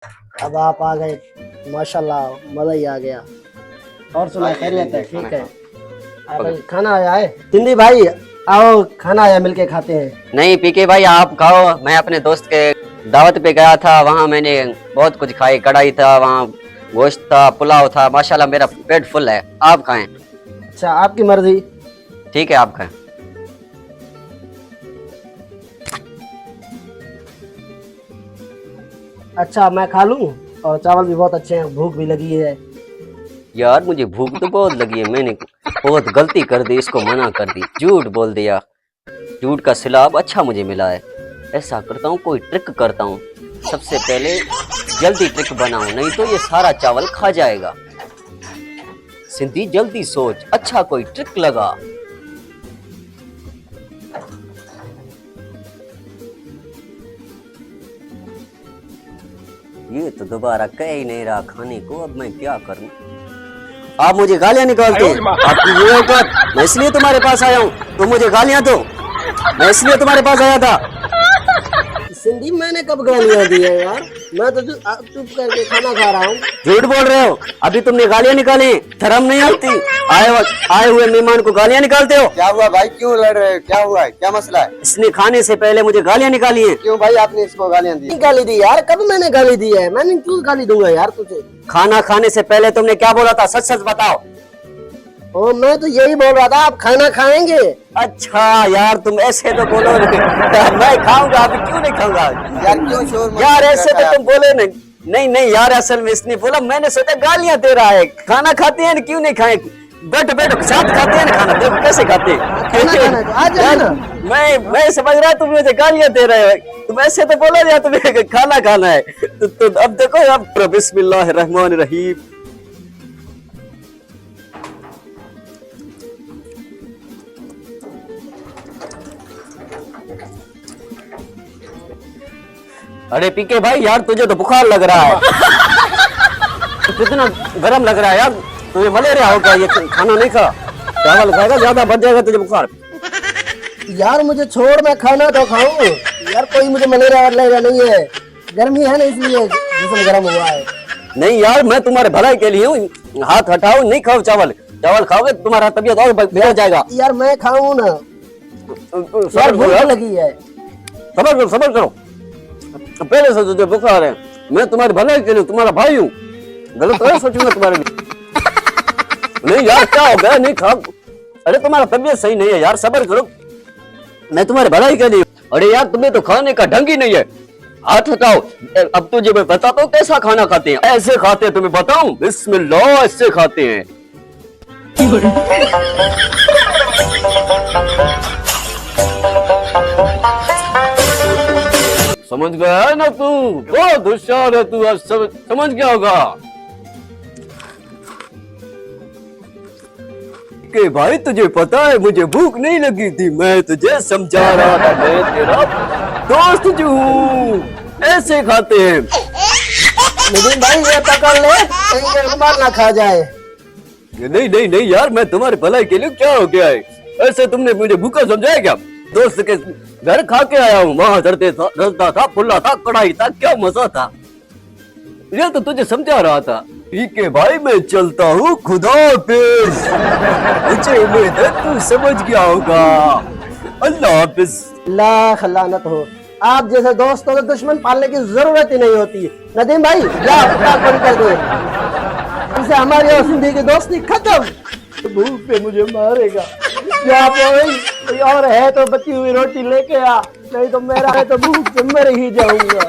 अब आप आ गए, माशाल्लाह मजा ही आ गया। और सुना, खैरियत है? ठीक है। खाना आया है सिंधी भाई, आओ खाना आया, मिलके खाते हैं। नहीं पीके भाई आप खाओ, मैं अपने दोस्त के दावत पे गया था, वहाँ मैंने बहुत कुछ खाई, कढ़ाई था, वहाँ गोश्त था, पुलाव था, माशाल्लाह मेरा पेट फुल है। आप खाएं। अच्छा, आपकी मर्जी। ठीक है, आप खाएं। अच्छा, मैं खा लूं? और चावल भी बहुत अच्छे हैं, भूख भी लगी है। यार मुझे भूख तो बहुत लगी है, मैंने बहुत गलती कर दी, इसको मना कर दी, झूठ बोल दिया। झूठ का सिला अब अच्छा मुझे मिला है। ऐसा करता हूँ, कोई ट्रिक करता हूँ। सबसे पहले जल्दी ट्रिक बनाऊं, नहीं तो ये सारा चावल खा जाएगा। सिंधी जल्दी सोच, अच्छा कोई ट्रिक लगा। ये तो दोबारा कह ही नहीं रहा खाने को, अब मैं क्या करूं। आप मुझे गालियां निकालते हैं, आपकी ये औकात। मैं इसलिए तुम्हारे पास आया हूँ, तुम मुझे गालियां दो। मैं इसलिए तुम्हारे पास आया था। सिंधी मैंने कब गालियां दी है यार? मैं तो चुप करके खाना खा रहा हूँ। झूठ बोल रहे हो, अभी तुमने गालियां निकाली, शर्म नहीं आती? आए हुए मेहमान को गालियां निकालते हो। क्या हुआ भाई, क्यों लड़ रहे हो? क्या हुआ है, क्या मसला है? इसने खाने से पहले मुझे गालियां निकाली हैं। क्यों भाई आपने इसको गालियां दी? गाली दी यार? कब मैंने गाली दी है? मैंने क्यों गाली दूंगा यार तुझे? खाना खाने से पहले तुमने क्या बोला था, सच सच बताओ। ओ, मैं तो यही बोल रहा था, आप खाना खाएंगे। अच्छा यार, तुम ऐसे तो बोलो मैं खाऊंगा, अभी क्यों नहीं खाऊंगा यार क्यों शोर यार, ऐसे तो तुम बोले नहीं। नहीं नहीं यार, असल में इसने बोला, मैंने सोचा गालियां दे रहा है। खाना खाते हैं, क्यों नहीं खाए? बैठ बैठ, साथ खाते हैं ना खाना, देखो कैसे खाते हैं। यार मैं समझ रहा तुम मुझे गालियां दे रहे हो, तुम ऐसे तो बोला यार तुम्हें खाना खाना है। तो अब देखो, अब बिस्मिल्लाहिर्रहमानिर्रहीम। अरे पीके भाई यार, तुझे तो बुखार लग रहा है। कितना गरम लग रहा है यार, तुझे मलेरिया हो गया। ये खाना नहीं खा, चावल खाएगा ज्यादा बढ़ जाएगा तुझे बुखार। यार मुझे छोड़, मैं खाना तो खाऊं यार। कोई मुझे मलेरिया वलेरिया नहीं है, गर्मी है ना इसलिए जिस्म गर्म हुआ है। नहीं यार, मैं तुम्हारे भलाई के लिए हूँ। हाथ हटाओ, नहीं खाओ चावल। चावल खाओगे तुम्हारा तबीयत और बिगड़ जाएगा। यार मैं खाऊं ना यार, भूख लगी है। सबर करो। पहले से तुझे बुखार है, मैं तुम्हारे भलाई के लिए तुम्हारा भाई हूँ, गलत नहीं सोचूंगा तुम्हारे लिए। नहीं यार, क्या हो गया? नहीं खा। अरे तुम्हारा तबीयत सही नहीं है यार, सबर करो, मैं तुम्हारे भलाई के लिए। अरे यार, तुम्हें तो खाने का ढंग ही नहीं है। हाथ हटाओ। अब तुझे मैं बताता हूँ कैसा खाना खाते हैं। ऐसे खाते हैं, तुम्हें बताऊं? बिस्मिल्लाह, ऐसे खाते हैं। समझ गया है ना तू? बहुत होशियार है तू, आज समझ गया होगा कि भाई तुझे पता है मुझे भूख नहीं लगी थी, मैं तुझे समझा रहा था, मैं तेरा दोस्त जो हूँ। ऐसे खाते हैं। लेकिन भाई ये पकड़ ले, कहीं रुमाल ना खा जाए। नहीं नहीं नहीं यार, मैं तुम्हारे भलाई के लिए, क्या हो गया है? ऐसे तुमने मुझे भूखा समझाया क्या? दोस्त के घर खा के आया हूँ, वहां रसदा था, फुल्ला था, कढ़ाई था, क्या मजा था। ये तो तुझे समझा रहा था। ठीक है भाई, मैं चलता हूँ, खुदा हाफिज। मुझे उम्मीद है तू समझ गया होगा। अल्लाह हाफिज। लाख लानत हो, आप जैसे दोस्तों को दुश्मन पालने की जरूरत ही नहीं होती। नदीम भाई जा, बंद कर दो, इनसे हमारी और सिंधी की दोस्ती खत्म। भूख पे मुझे मारेगा। क्या कोई और है तो बची हुई रोटी लेके आ, नहीं तो मेरा है तो भूख से मर ही जाऊंगा।